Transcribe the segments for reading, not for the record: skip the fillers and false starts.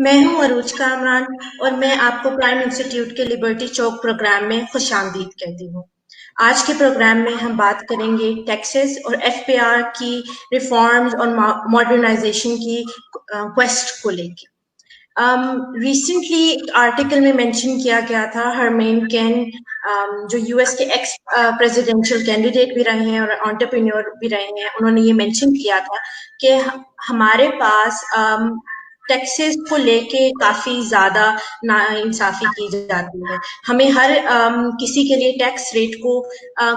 میں ہوں عروج کامران اور میں آپ کو پرائم انسٹیٹیوٹ کے لبرٹی چوک پروگرام میں خوش آمدید کہتی ہوں۔ آج کے پروگرام میں ہم بات کریں گے ٹیکسز اور ایف پی آر کی ریفارمز اور ماڈرنائزیشن کی کویسٹ کو لے کے۔ ریسنٹلی آرٹیکل میں مینشن کیا گیا تھا ہرمین کین، جو یو ایس کے ایکس پریزیڈینشیل کینڈیڈیٹ بھی رہے ہیں اور انٹرپرینیور بھی رہے ہیں، انہوں نے یہ مینشن کیا تھا کہ ہمارے پاس ٹیکسز کو لے کے کافی زیادہ ناانصافی کی جاتی ہے۔ ہمیں ہر کسی کے لیے ٹیکس ریٹ کو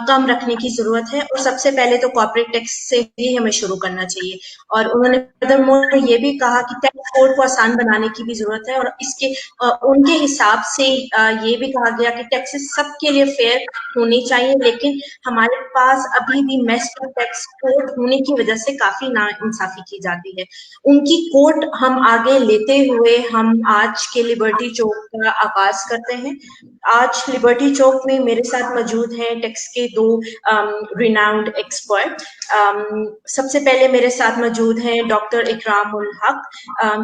کم رکھنے کی ضرورت ہے، اور سب سے پہلے تو کارپوریٹ ٹیکس سے ہی ہمیں شروع کرنا چاہیے۔ اور انہوں نے فردرمور یہ بھی کہا کہ ٹیکس کوڈ کو آسان بنانے کی بھی ضرورت ہے، اور اس کے ان کے حساب سے یہ بھی کہا گیا کہ ٹیکسز سب کے لیے فیئر ہونی چاہیے، لیکن ہمارے پاس ابھی بھی میسڈ ٹیکس کوڈ ہونے کی وجہ سے کافی ناانصافی کی جاتی ہے۔ ان کی کوٹ ہم آگے لیتے ہوئے ہم آج کے لبرٹی چوک کا آغاز کرتے ہیں۔ آج لبرٹی چوک میں میرے ساتھ موجود ہیں ٹیکس کے دو ریناؤنڈ ایکسپرٹ۔ سب سے پہلے میرے ساتھ موجود ہیں doctor Ikram ul Haq.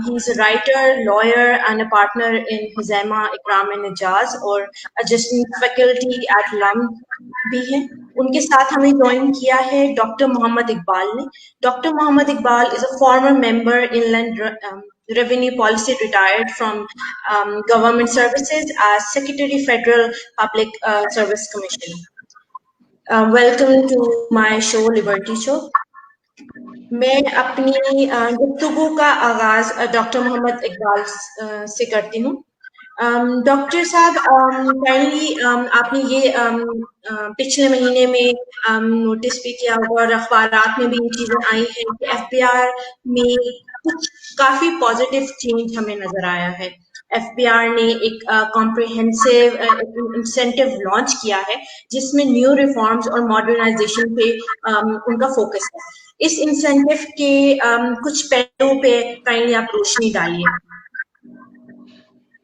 He is a writer, lawyer and a partner in Khuzaima Ikram and Ijaz, اور ایڈجسٹنٹ فیکلٹی ایٹ لمب بھی ہیں۔ ان کے ساتھ ہمیں جوائن کیا ہے ڈاکٹر محمد اقبال نے۔ Dr. Muhammad Iqbal is a former member Inland Revenue Policy, retired from government services as Secretary Federal Public Service Commission. Welcome to my show Liberty Show. میں اپنی گفتگو کا آغاز ڈاکٹر محمد اقبال سے کرتی ہوں۔ ڈاکٹر صاحب، کائنڈلی آپ نے یہ پچھلے مہینے میں نوٹس بھی کیا ہوگا اور اخبارات میں بھی یہ چیزیں آئی ہیں کہ ایف بی آر میں کچھ کافی پازیٹیو چینج ہمیں نظر آیا ہے۔ ایف بی آر نے ایک کمپریہنسو انسینٹیو لانچ کیا ہے جس میں نیو ریفارمز اور ماڈرنائزیشن پہ ان کا فوکس ہے۔ اس انسینٹیو کے کچھ پہلو پہ کائنڈلی آپ روشنی ڈالیے۔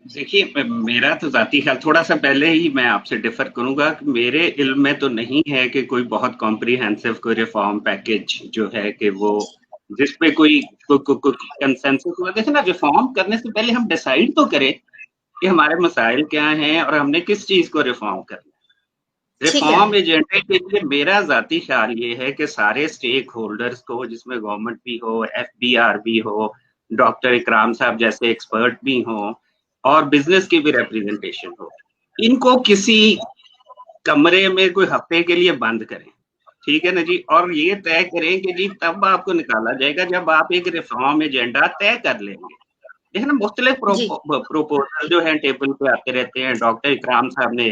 دیکھیے، میرا تو ذاتی خیال تھوڑا سا پہلے ہی میں آپ سے ڈفر کروں گا کہ میرے علم میں تو نہیں ہے کہ کوئی بہت کمپریہنسو کوئی ریفارم پیکج جو ہے کہ وہ جس پہ کوئی کنسنسس ہوا۔ دیکھیں نا، ریفارم کرنے سے پہلے ہم ڈیسائیڈ تو کریں کہ ہمارے مسائل کیا ہیں اور ہم نے کس چیز کو ریفارم کرنا ہے۔ ریفارم ایجنڈے کے لیے میرا ذاتی خیال یہ ہے کہ سارے اسٹیک ہولڈرز کو، جس میں گورنمنٹ بھی ہو، ایف بی آر بھی ہو، ڈاکٹر اکرام صاحب جیسے ایکسپرٹ بھی ہوں، اور بزنس کی بھی ریپریزنٹیشن ہو، ان کو کسی کمرے میں کوئی ہفتے کے لیے بند کریں، ٹھیک ہے نا جی، اور یہ طے کریں کہ جی تب آپ کو نکالا جائے گا جب آپ ایک ریفارم ایجنڈا طے کر لیں گے۔ لیکن مختلف پروپوزل جو ہیں ٹیبل پہ آتے رہتے ہیں۔ ڈاکٹر اکرام صاحب نے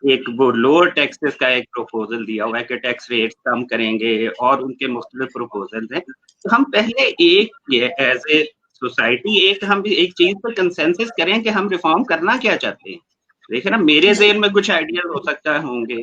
ایک وہ لوور ٹیکسز کا ایک پروپوزل دیا ہوا ہے کہ ٹیکس ریٹ کم کریں گے، اور ان کے مختلف پروپوزل ہیں۔ تو ہم پہلے ایک ایز اے سوسائٹی ہم ایک چیز پر کنسنسس کریں کہ ہم ریفارم کرنا کیا چاہتے ہیں۔ دیکھیں نا، میرے ذہن میں کچھ آئیڈیاز ہو سکتا ہوں گے،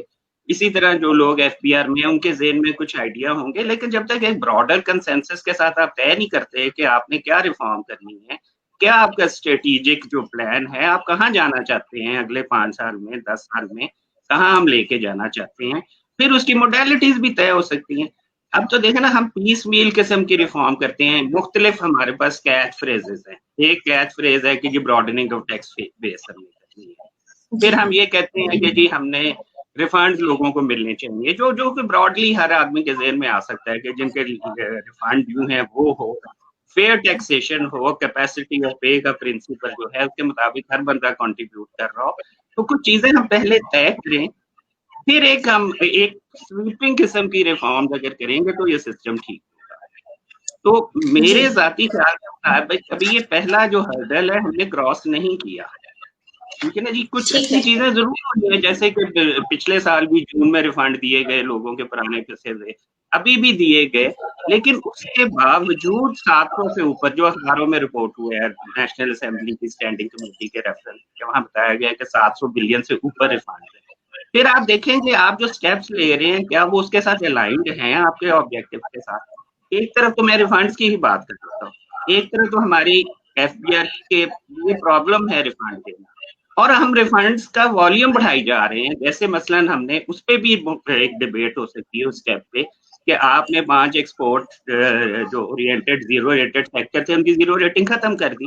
اسی طرح جو لوگ ایف پی آر میں ہیں ان کے ذہن میں کچھ آئیڈیا ہوں گے، لیکن جب تک ایک براڈر کنسنسس کے ساتھ آپ طے نہیں کرتے کہ آپ نے کیا ریفارم کرنی ہے، کیا آپ کا اسٹریٹجک جو پلان ہے، آپ کہاں جانا چاہتے ہیں اگلے 5 سال میں، 10 سال میں کہاں ہم لے کے جانا چاہتے ہیں، پھر اس کی موڈیلٹیز بھی طے ہو سکتی ہیں۔ اب تو دیکھیں نا، ہم پیس میل قسم کی ریفارم کرتے ہیں۔ مختلف ہمارے پاس کیچ فریزز ہیں۔ ایک کیچ فریز ہے کہ جی براڈننگ آف ٹیکس بیس ہم نے کرنی ہے۔ پھر ہم یہ کہتے ہیں کہ جی ہم نے ریفنڈ لوگوں کو ملنے چاہیے، جو کہ براڈلی ہر آدمی کے ذہن میں آ سکتا ہے کہ جن کے ریفنڈ ڈیو ہیں وہ ہو، فیئر ٹیکسیشن ہو، کیپیسٹی آف پے کا پرنسپل جو ہے اس کے مطابق ہر بندہ کنٹریبیوٹ کر رہا ہو۔ تو کچھ چیزیں ہم پہلے طے کریں، پھر ہم ایک سویپنگ قسم کی ریفارم اگر کریں گے تو یہ سسٹم ٹھیک ہوگا۔ تو میرے ذاتی خیال میں ابھی یہ پہلا جو ہرڈل ہے ہم نے کراس نہیں کیا، ٹھیک ہے نا جی۔ کچھ اچھی چیزیں ضرور ہوئی ہیں، جیسے کہ پچھلے سال بھی جون میں ریفنڈ دیے گئے لوگوں کے پرانے پیسے سے، ابھی بھی دیے گئے، لیکن اس کے باوجود 700 سے اوپر جو اخباروں میں رپورٹ ہوئے ہے نیشنل اسمبلی کی اسٹینڈنگ کمیٹی کے ریفرنس کے، وہاں بتایا گیا کہ 700 بلین سے اوپر ریفنڈ ہے۔ پھر آپ دیکھیں کہ آپ جو سٹیپس لے رہے ہیں کیا وہ اس کے ساتھ الائنڈ ہیں آپ کے آبجیکٹو کے ساتھ۔ ایک طرف تو میں ریفنڈس کی ہی بات کر سکتا ہوں، ایک طرف تو ہماری ایف بی آر کے یہ پرابلم ہے ریفنڈ دینا، اور ہم ریفنڈس کا والیوم بڑھائی جا رہے ہیں۔ جیسے مثلاً ہم نے اس پہ بھی ایک ڈیبیٹ ہو سکتی ہے اس اسٹیپ پہ کہ آپ نے 5 ایکسپورٹ جو اورینٹڈ زیرو ریٹڈ سیکٹر تھے ان کی زیرو ریٹنگ ختم کر دی،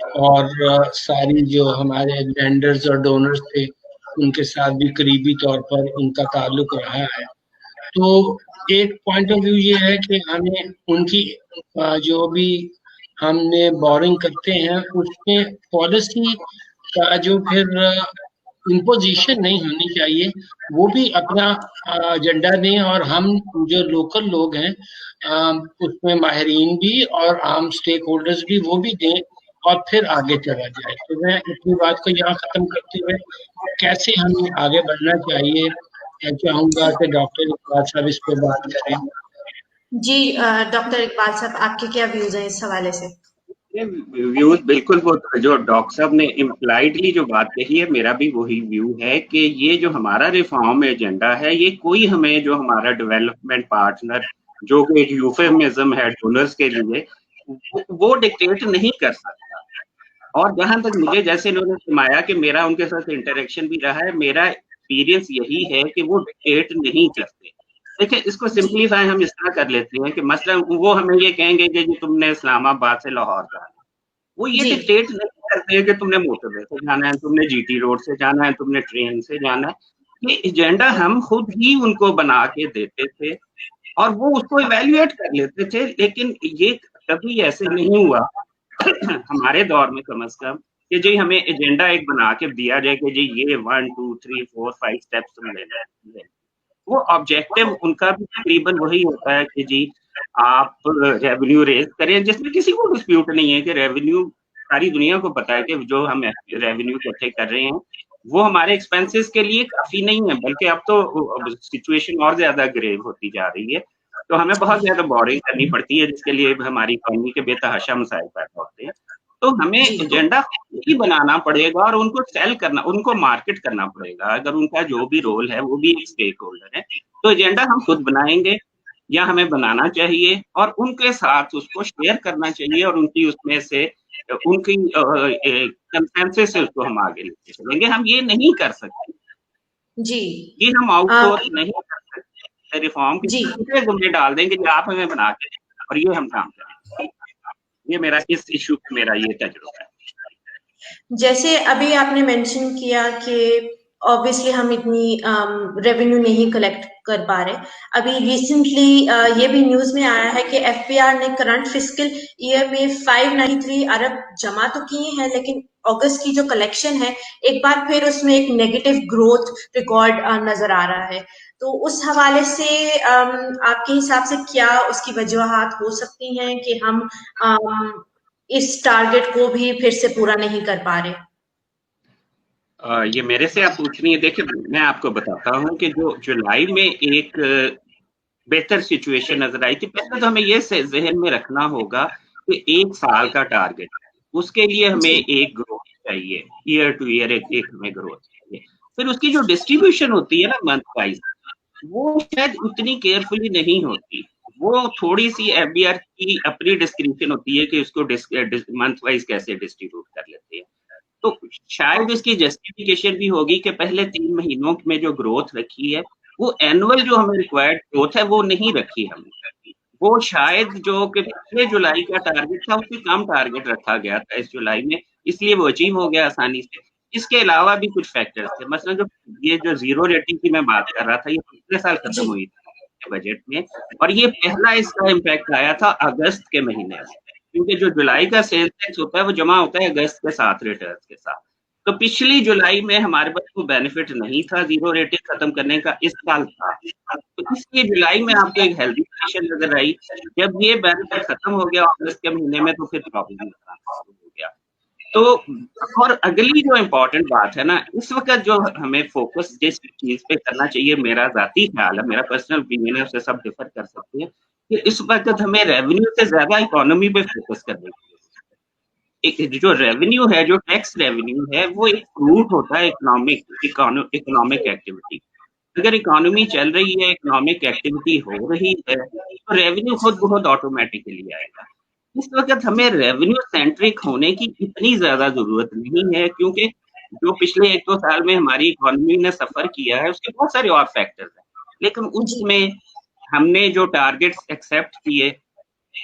اور ساری جو ہمارے لینڈرز اور ڈونرز تھے ان کے ساتھ بھی قریبی طور پر ان کا تعلق رہا ہے. تو ایک پوائنٹ آف ویو یہ ہے کہ ہمیں ان کی جو بھی ہم نے بورنگ کرتے ہیں اس میں پالیسی کا جو پھر امپوزیشن نہیں ہونی چاہیے، وہ بھی اپنا ایجنڈا دیں اور ہم جو لوکل لوگ ہیں اس میں ماہرین بھی اور عام سٹیک ہولڈرز بھی وہ بھی دیں اور پھر آگے چلا جائے. تو میں اپنی بات کو یہاں ختم کرتے ہوئے کیسے ہمیں آگے بڑھنا چاہیے چاہوں گا کہ ڈاکٹر اقبال صاحب اس پہ بات کریں. جی ڈاکٹر اقبال صاحب آپ کے کیا ویوز ہیں اس حوالے سے؟ ویوز بالکل وہ جو ڈاکٹر صاحب نے امپلائڈلی جو بات کہی ہے میرا بھی وہی ویو ہے کہ یہ جو ہمارا ریفارم ایجنڈا ہے یہ کوئی ہمیں جو ہمارا ڈیولپمنٹ پارٹنر جو کہ ایک یوفیمزم ہے ڈونرز کے لیے وہ ڈکٹیٹ نہیں کر سکتا. اور جہاں تک مجھے جیسے انہوں نے فرمایا کہ میرا ان کے ساتھ انٹریکشن بھی رہا ہے، میرا ایکسپیرینس یہی ہے کہ وہ ڈکٹیٹ نہیں کرتے. دیکھیں اس کو سمپلیفائی ہم اس طرح کر لیتے ہیں کہ مثلا وہ ہمیں یہ کہیں گے کہ جی تم نے اسلام آباد سے لاہور جانا، وہ یہ ڈکٹیٹ نہیں کرتے ہیں کہ تم نے موٹر وے سے جانا ہے، تم نے جی ٹی روڈ سے جانا ہے، تم نے ٹرین سے جانا ہے. یہ ایجنڈا ہم خود ہی ان کو بنا کے دیتے تھے اور وہ اس کو ایویلویٹ کر لیتے تھے. لیکن یہ کبھی ایسے نہیں ہوا ہمارے دور میں کم از کم کہ جی ہمیں ایجنڈا ایک بنا کے دیا جائے کہ جی یہ 1 2 3 4 5 اسٹیپس تم لینا ہے. وہ آبجیکٹو ان کا بھی تقریباً وہی ہوتا ہے کہ جی آپ ریونیو ریز کریں، جس میں کسی کو ڈسپیوٹ نہیں ہے کہ ریونیو ساری دنیا کو پتا ہے کہ جو ہم ریونیو اکٹھے کر رہے ہیں وہ ہمارے ایکسپینسز کے لیے کافی نہیں ہے، بلکہ اب تو سچویشن اور زیادہ گریو ہوتی جا رہی ہے. تو ہمیں بہت زیادہ بورنگ کرنی پڑتی ہے جس کے لیے ہماری اکانومی کے بے تحاشا مسائل پیدا ہوتے ہیں. تو ہمیں ایجنڈا ہی بنانا پڑے گا اور ان کو سیل کرنا، ان کو مارکیٹ کرنا پڑے گا. اگر ان کا جو بھی رول ہے وہ بھی ایک اسٹیک ہولڈر ہے تو ایجنڈا ہم خود بنائیں گے یا ہمیں بنانا چاہیے اور ان کے ساتھ اس کو شیئر کرنا چاہیے اور ان کی اس میں سے ان کی کنسنسس سے اس کو ہم آگے لے کے چلیں گے. ہم یہ نہیں کر سکتے جی، یہ ہم آؤٹ سورس نہیں کر سکتے، ریفارم کی ذمہ ڈال دیں گے کہ آپ ہمیں بنا کے اور یہ ہم کام کریں. یہ میرا اس ایشو پہ میرا یہ تجربہ ہے. جیسے ابھی آپ نے مینشن کیا کہ obviously ہم اتنی ریونیو نہیں کلیکٹ کر پا رہے. ابھی ریسنٹلی یہ بھی نیوز میں آیا ہے کہ ایف بی آر نے کرنٹ فسکل ایئر میں 593 ارب جمع تو کیے ہیں لیکن اگست کی جو کلیکشن ہے ایک بار پھر اس میں ایک نیگیٹو گروتھ ریکارڈ نظر آ رہا ہے. تو اس حوالے سے آپ کے حساب سے کیا اس کی وجوہات ہو سکتی ہیں کہ ہم اس ٹارگٹ کو بھی پھر سے پورا نہیں کر پا رہے؟ یہ میرے سے آپ پوچھ رہی ہیں. دیکھیں میں آپ کو بتاتا ہوں کہ جو جولائی میں ایک بہتر سچویشن نظر آئی تھی. پہلے تو ہمیں یہ ذہن میں رکھنا ہوگا کہ 1 سال کا ٹارگٹ اس کے لیے ہمیں ایک گروتھ چاہیے، ایئر ٹو ایئر ایک ہمیں گروتھ چاہیے. پھر اس کی جو ڈسٹریبیوشن ہوتی ہے نا منتھ وائز وہ شاید اتنی کیئرفلی نہیں ہوتی. وہ تھوڑی سی ایف بی آر کی اپنی ڈسکرپشن ہوتی ہے کہ اس کو منتھ وائز کیسے ڈسٹریبیوٹ کر لیتے ہیں. تو شاید اس کی جسٹیفیکیشن بھی ہوگی کہ پہلے 3 مہینوں میں جو گروتھ رکھی ہے وہ اینول جو ہمیں ریکوائرڈ گروتھ ہے وہ نہیں رکھی ہم نے. وہ شاید جو کہ پچھلے جولائی کا ٹارگٹ تھا اس سے کم ٹارگٹ رکھا گیا تھا اس جولائی میں، اس لیے وہ اچیو ہو گیا آسانی سے. اس کے علاوہ بھی کچھ فیکٹرز تھے، مثلا جو زیرو ریٹنگ کی میں بات کر رہا تھا یہ پچھلے سال ختم ہوئی تھی بجٹ میں اور یہ پہلا اس کا امپیکٹ آیا تھا اگست کے مہینے میں، کیونکہ جو جولائی کا سیلز ٹیکس ہوتا ہے وہ جمع ہوتا ہے اگست کے ساتھ ریٹرنز کے ساتھ. تو پچھلی جولائی میں ہمارے پاس کوئی بینیفٹ نہیں تھا زیرو ریٹنگ ختم کرنے کا، اس سال تھا. تو اس لیے جولائی میں آپ کو ایک ہیلتھی پوزیشن نظر آئی. جب یہ بینیفٹ ختم ہو گیا اگست کے مہینے میں تو پھر پرابلم ہو گیا. تو اور اگلی جو امپورٹنٹ بات ہے نا اس وقت جو ہمیں فوکس جس چیز پہ کرنا چاہیے، میرا ذاتی خیال ہے، میرا پرسنل اوپینین ہے، اس سے سب ڈفر کر سکتے ہیں کہ اس وقت ہمیں ریونیو سے زیادہ اکانومی پہ فوکس کرنے کی. جو ریونیو ہے، جو ٹیکس ریونیو ہے وہ ایک فروٹ ہوتا ہے اکنامک ایکٹیویٹی. اگر اکانومی چل رہی ہے، اکنامک ایکٹیویٹی ہو رہی ہے تو ریونیو خود بہت آٹومیٹکلی آئے گا. اس وقت ہمیں ریونیو سینٹرک ہونے کی اتنی زیادہ ضرورت نہیں ہے کیونکہ جو پچھلے 1-2 سال میں ہماری اکانومی نے سفر کیا ہے اس کے بہت سارے اور فیکٹرز ہیں. لیکن اس میں ہم نے جو ٹارگٹس ایکسیپٹ کیے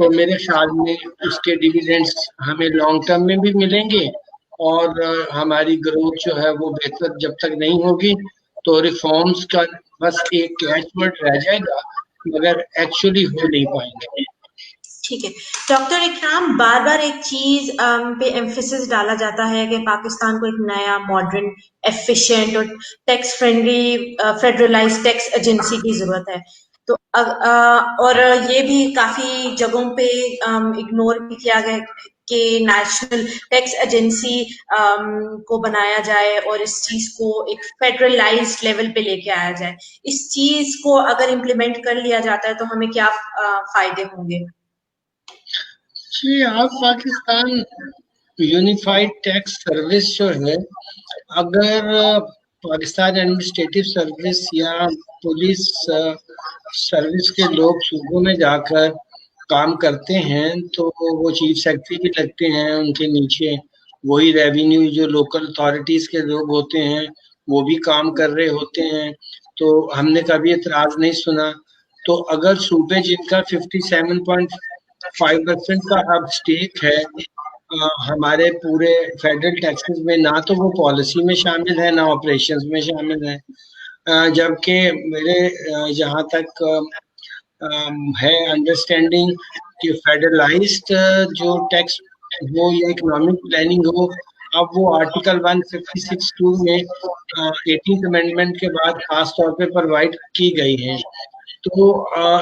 تو میرے خیال میں اس کے ڈیویڈینڈس ہمیں لانگ ٹرم میں بھی ملیں گے، اور ہماری گروتھ جو ہے وہ بہتر جب تک نہیں ہوگی تو ریفارمز کا بس ایک کیچ ورڈ رہ جائے گا، مگر ایکچولی ہو نہیں پائیں گے۔ ٹھیک ہے ڈاکٹر اکرام، بار بار ایک چیز پہ ایمفیسس ڈالا جاتا ہے کہ پاکستان کو ایک نیا ماڈرن ایفیشینٹ اور ٹیکس فرینڈلی فیڈرلائز ٹیکس ایجنسی کی ضرورت ہے، تو اور یہ بھی کافی جگہوں پہ اگنور بھی کیا گیا کہ نیشنل ٹیکس ایجنسی کو بنایا جائے اور اس چیز کو ایک فیڈرلائزڈ لیول پہ لے کے آیا جائے۔ اس چیز کو اگر امپلیمنٹ کر لیا جاتا ہے تو ہمیں کیا فائدے ہوں گے؟ جی، آپ پاکستان یونیفائڈ ٹیکس سروس جو ہے، اگر پاکستان ایڈمنسٹریٹو سروس یا پولیس سروس کے لوگ صوبوں میں جا کر کام کرتے ہیں تو وہ چیف سیکرٹری بھی لگتے ہیں، ان کے نیچے وہی ریونیو جو لوکل اتھارٹیز کے لوگ ہوتے ہیں وہ بھی کام کر رہے ہوتے ہیں، تو ہم نے کبھی اعتراض نہیں سنا۔ تو اگر صوبے جن کا 57.5% کا اب اسٹیک ہے ہمارے پورے فیڈرل ٹیکسز میں، نہ تو وہ پالیسی میں شامل ہے نہ آپریشنز میں شامل ہے، جبکہ میرے جہاں تک ہے انڈرسٹینڈنگ کہ فیڈرلائزڈ جو ٹیکس ہو یا اکنامک پلاننگ ہو، اب وہ آرٹیکل 156(2) میں 18th امینڈمنٹ کے بعد خاص طور پہ پرووائڈ کی گئی ہے۔ تو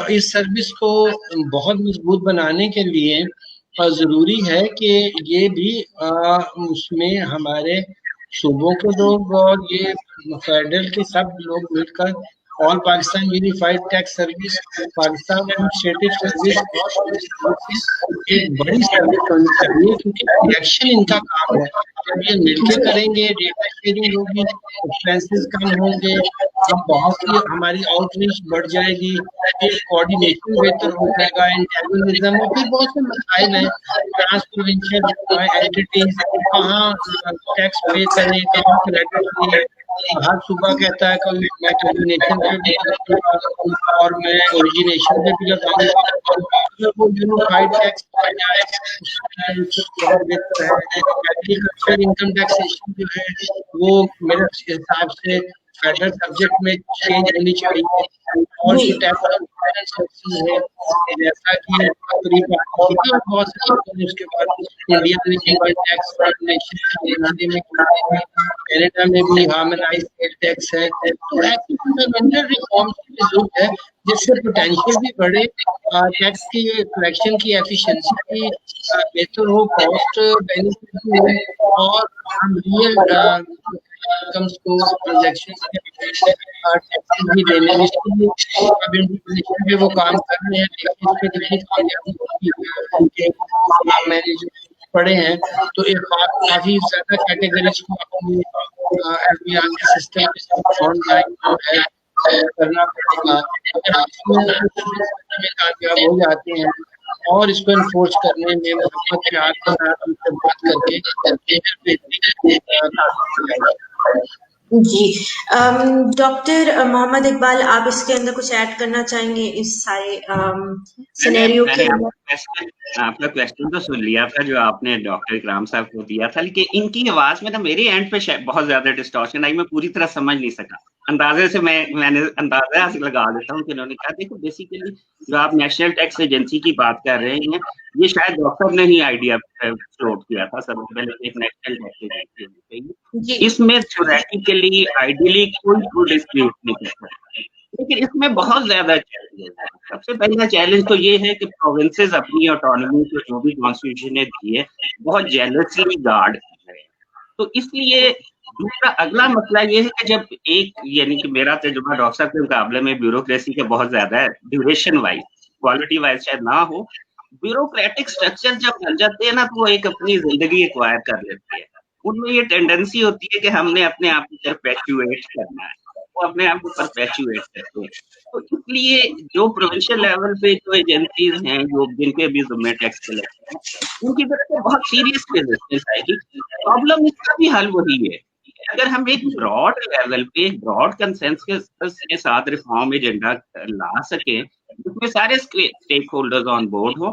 اس سروس کو بہت مضبوط بنانے کے لیے ضروری ہے کہ یہ بھی اس میں ہمارے صوبوں کے لوگ اور یہ فیڈرل کے سب لوگ مل کر all Pakistan unified tax service, Pakistan administrative service ایک بڑی سروس ہونی چاہیے، کیونکہ کلیکشن ان کا کام ہے۔ جب یہ مل کے کریں گے، ڈیٹا شیئرنگ ہوگی، ایکسپینسز کم ہوں گے، ہم بہت سی ہماری آؤٹ ریچ بڑھ جائے گی، پھر کوآرڈینیشن بہتر ہو جائے گا، انٹیگونزم، اور پھر بہت سے مسائل ہیں، ٹرانس پروونشل اینٹیز کہاں ٹیکس پے کریں، کہاں کریڈٹ لیں، ہر صوبہ کہتا ہے کہ میں کوآرڈینیشن پہ بھی لگاؤں گا اور میں اوریجنیشن پہ بھی لگاؤں گا۔ اگر وہ یونیفائڈ ٹیکس آ جائے بہت بہتر ہے۔ ایگریکلچر انکم ٹیکسیشن جو ہے وہ میرے حساب سے فیڈرل سبجیکٹ میں چینج ہونی چاہیے، اور جو ٹیکس ہے جیسا کہ بہت سے اس کے بعد انڈیا میں انکم ٹیکس بنانے میں کینیڈا میں بھی ہارمونائز ٹیکس ہے، تو ایسی فنڈامنٹل ریفارمس کی ضرورت ہے جس سے پوٹینشیل بھی بڑھے، ٹیکس کی کلیکشن کی ایفیشنسی بھی بہتر ہو، کاسٹ بینیفٹ بھی ہو، اور ہم ریئل انکمس کو ٹرانزیکشن ٹیکس بھی دینے اب انٹرپریشن پہ وہ کام کر رہے ہیں، لیکن اس میں کتنی کامیابی میں نے جو پڑھے ہیں تو ایک کافی زیادہ کیٹیگریز کو اپنی ایف بی آر کے سسٹم کے ساتھ آن لائن جو ہے کرنا پڑے گا۔ اگر اس میں کامیاب ہو جاتے ہیں اور اس کو انفورس کرنے میں محبت پیار کے ساتھ ان سے بات کر کے جی ڈاکٹر محمد اقبال، آپ اس کے اندر کچھ ایڈ کرنا چاہیں گے اس سارے سینیریو کے؟ آپ کا کویسچن تو سن لیا تھا جو آپ نے ڈاکٹر اکرام صاحب کو دیا تھا، لیکن ان کی آواز میں نا میری اینڈ پہ بہت زیادہ ڈسٹورشن آئی، میں پوری طرح سمجھ نہیں سکا۔ اندازے سے میں نے اندازہ لگا لیتا ہوں کہ انہوں نے کہا دیکھو بیسیکلی جو آپ نیشنل ٹیکس ایجنسی کی بات کر رہے ہیں، یہ شاید ڈاکٹر نے ہی آئیڈیا فلوٹ کیا تھا سب سے پہلے ایک نیشنل ٹیکس ایجنسی۔ اس میں تھیوریٹیکلی آئیڈیلی کوئی ڈسپیوٹ نہیں کر سکتا، لیکن اس میں بہت زیادہ چیلنجز ہیں۔ سب سے پہلا چیلنج تو یہ ہے کہ پروونسز اپنی آٹونومی کو جو بھی کانسٹیٹیوشن نے دی ہے بہت جیلسلی گارڈ کر رہے ہیں، تو اس لیے دوسرا اگلا مسئلہ یہ ہے کہ جب ایک یعنی کہ میرا تجربہ ڈاکٹر صاحب کے مقابلے میں بیوروکریسی کا بہت زیادہ ہے، ڈیوریشن وائز کوالٹی وائز شاید نہ ہو، بیوروکریٹک اسٹرکچر جب بن جاتے ہیں نا تو وہ ایک اپنی زندگی ایکوائر کر لیتے ہیں، ان میں یہ ٹینڈنسی ہوتی ہے کہ ہم نے اپنے آپ کو پرپیچویٹ کرنا ہے، وہ اپنے آپ کو پرپیچویٹ کرتے ہیں۔ تو اس لیے جو پروونشل لیول پہ جو ایجنسیز ہیں جو جن کے بھی ذمہ ٹیکس کلیکشن ہیں ان کی طرف سے بہت سیریس ریزسٹنس آئے گی۔ پرابلم اس کا بھی حل وہی ہے، اگر ہم ایک براڈ لیول پہ براڈ کنسنسس کے ساتھ ریفارم ایجنڈا لا سکیں جس میں سارے اسٹیک ہولڈرز آن بورڈ ہوں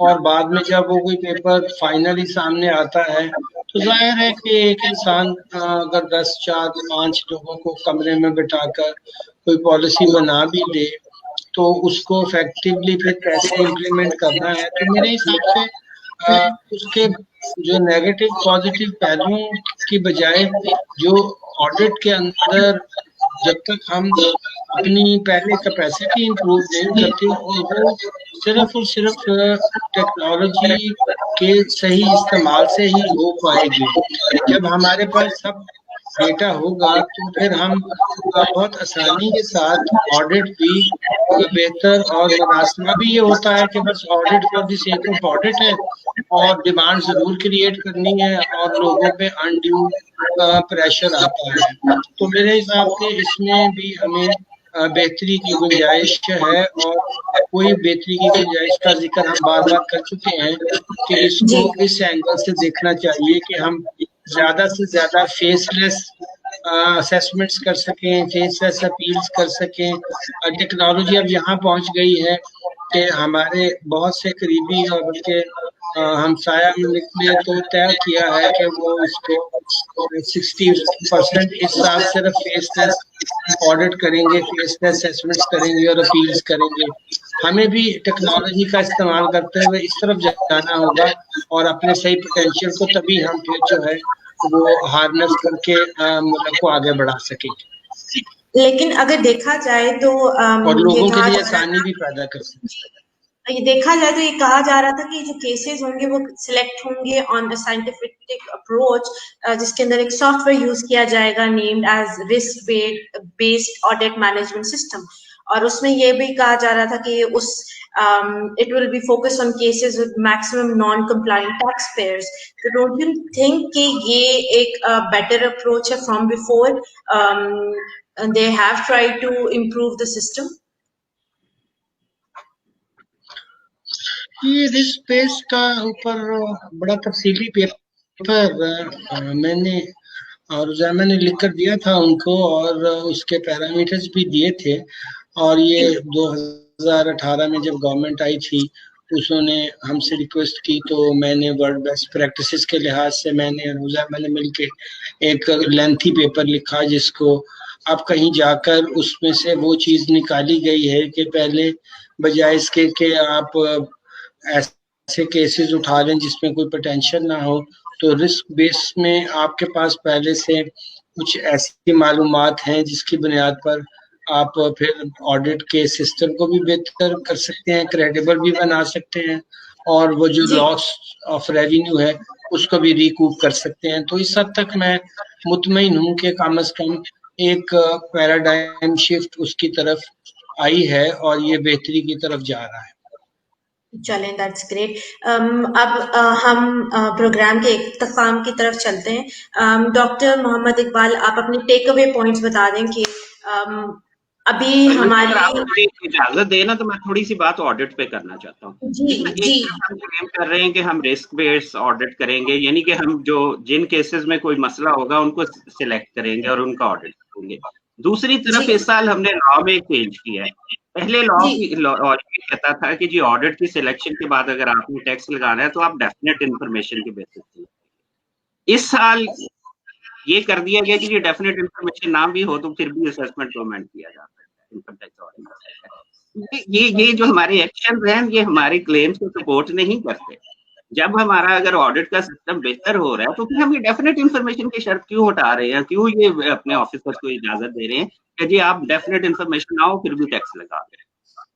اور بعد میں جب وہ کوئی پیپر فائنلی سامنے آتا ہے تو ظاہر ہے کہ ایک انسان اگر 10 4 5 لوگوں کو کمرے میں بٹھا کر کوئی پالیسی بنا بھی دے تو اس کو افیکٹولی پھر کیسے امپلیمنٹ کرنا ہے، تو میرے حساب سے اس کے جو نیگیٹو پازیٹیو پہلوؤں کی بجائے جو آڈٹ کے اندر جب تک ہم اپنی پہلے کیپیسٹی امپروو نہیں کرتے اور وہ صرف اور صرف ٹیکنالوجی کے صحیح استعمال سے ہی ہو پائے گی. جب ہمارے پاس سب ڈیٹا ہوگا تو پھر ہم بہت آسانی کے ساتھ آڈٹ بھی بہتر، اور مناسبہ بھی یہ ہوتا ہے کہ بس audit for the sake of audit ہے اور ڈیمانڈ ضرور کریٹ کرنی ہے اور لوگوں پہ انڈیو پریشر آتا ہے. تو میرے حساب سے اس میں بھی ہمیں بہتری کی گنجائش ہے، اور کوئی بہتری کی گنجائش کا ذکر ہم بار بار کر چکے ہیں کہ اس کو اس اینگل سے دیکھنا چاہیے کہ ہم زیادہ سے زیادہ فیس لیس اسیسمنٹس کر سکیں، فیس لیس اپیلز کر سکیں. ٹیکنالوجی اب یہاں پہنچ گئی ہے کہ ہمارے بہت سے قریبی اور بلکہ ہمسایہ ملک نے تو طے کیا ہے کہ وہ اس کو 60% اس سال صرف فیس لیس آڈٹ کریں گے، فیس لیس اسیسمنٹس کریں گے اور اپیلز کریں گے. ہمیں بھی ٹیکنالوجی کا استعمال کرتے ہوئے اس طرف جانا ہوگا اور اپنے صحیح پوٹینشیل کو تبھی ہم پھر جو ہے وہ ہارنس کر کے ملک کو آگے بڑھا سکیں گے. لیکن اگر دیکھا جائے تو اور لوگوں کے لیے آسانی بھی پیدا کر سکتے ہیں. یہ دیکھا جائے تو یہ کہا جا رہا تھا کہ جو کیسز ہوں گے وہ سلیکٹ ہوں گے آن دا سائنٹیفک اپروچ، جس کے اندر ایک سافٹ ویئر یوز کیا جائے گا named as risk based audit management system. اور اس میں یہ بھی کہا جا رہا تھا کہ اس it will be focused on cases with maximum non-compliant taxpayers. So don't you think کہ یہ ایک better approach ہے from before they have tried to improve the system? یہ رسک بیس کا اوپر بڑا تفصیلی پیپر میں نے اور روزانہ نے لکھ کر دیا تھا ان کو، اور اس کے پیرامیٹرز بھی دیے تھے. اور یہ 2018 میں جب گورنمنٹ آئی تھی انہوں نے ہم سے ریکویسٹ کی، تو میں نے ورلڈ بیسٹ پریکٹسز کے لحاظ سے میں نے روزانہ نے مل کے ایک لینتھی پیپر لکھا، جس کو اب کہیں جا کر اس میں سے وہ چیز نکالی گئی ہے کہ پہلے بجائے اس کے کہ آپ ایسے کیسز اٹھا لیں جس میں کوئی پوٹینشیل نہ ہو، تو رسک بیس میں آپ کے پاس پہلے سے کچھ ایسی معلومات ہیں جس کی بنیاد پر آپ پھر آڈٹ کے سسٹم کو بھی بہتر کر سکتے ہیں، کریڈیبل بھی بنا سکتے ہیں، اور وہ جو لاس آف ریونیو ہے اس کو بھی ریکوپ کر سکتے ہیں. تو اس حد تک میں مطمئن ہوں کہ کم از کم ایک پیراڈائم شفٹ اس کی طرف آئی ہے اور یہ بہتری کی طرف جا رہا ہے. چلیں دیٹس گریٹ. اب ہم پروگرام کے اختتام کی طرف چلتے ہیں. ڈاکٹر محمد اقبال، آپ اپنے ٹیک اوے پوائنٹس بتا دیں کہ ابھی ہماری اجازت دے نا تو میں تھوڑی سی بات آڈٹ پہ کرنا چاہتا ہوں. جی ہم کلیم کر رہے ہیں کہ ہم رسک بیس آڈٹ کریں گے، یعنی کہ ہم جو جن کیسز میں کوئی مسئلہ ہوگا ان کو سلیکٹ کریں گے اور ان کا آڈٹ کریں گے. دوسری طرف اس سال ہم نے لا میں ایک چینج کیا ہے. پہلے لا کہتا تھا کہ جی آڈٹ کی سلیکشن کے بعد اگر آپ نے ٹیکس لگانا ہے تو آپ ڈیفینیٹ انفارمیشن کے بیسس پہ. اس سال یہ کر دیا گیا کہ یہ ڈیفینیٹ انفارمیشن نہ بھی ہو تو پھر بھی اسسمنٹ گورنمنٹ کیا جا سکتا ہے، انکم ٹیکس آڈٹ. یہ جو ہمارے ایکشن ہیں یہ ہمارے کلیمز کو سپورٹ نہیں کرتے. جب ہمارا اگر آڈٹ کا سسٹم بہتر ہو رہا ہے تو پھر ہم یہ ڈیفینیٹ انفارمیشن کی شرط کیوں ہٹا رہے ہیں، کیوں یہ اپنے آفیسرز کو اجازت دے رہے ہیں کہ جی آپ ڈیفینیٹ انفارمیشن نہ ہو پھر بھی ٹیکس لگا دیں.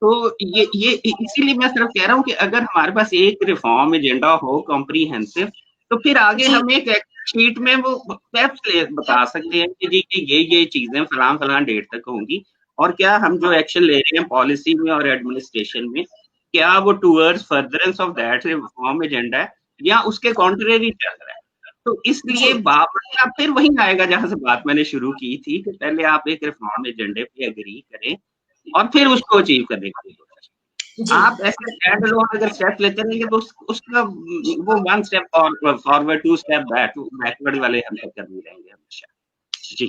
تو یہ اسی لیے میں صرف کہہ رہا ہوں کہ اگر ہمارے پاس ایک ریفارم ایجنڈا ہو کمپریہنسو تو پھر آگے ہم ایک شیٹ میں وہ اسٹیپس بتا سکتے ہیں کہ جی کہ یہ چیزیں فلاں ڈیٹ تک ہوں گی، اور کیا ہم جو ایکشن لے رہے ہیں پالیسی میں اور ایڈمنسٹریشن میں کیا وہ towards furtherance of that reform agenda ہے یا اس کے کانٹریری چل رہا ہے. تو اس لیے آپ پھر وہیں آئے گا جہاں سے بات میں نے شروع کی تھی کہ پہلے آپ ایک ریفارم ایجنڈے پہ اگری کریں اور پھر اس کو اچیو کرنے کی کوشش کریں. آپ ایسے اسٹینڈ الون اگر اسٹیپ لیتے رہیں گے تو اس کا وہ 1 اسٹیپ فارورڈ 2 اسٹیپ بیکورڈ والے ہم کرتے رہیں گے ہمیشہ. جی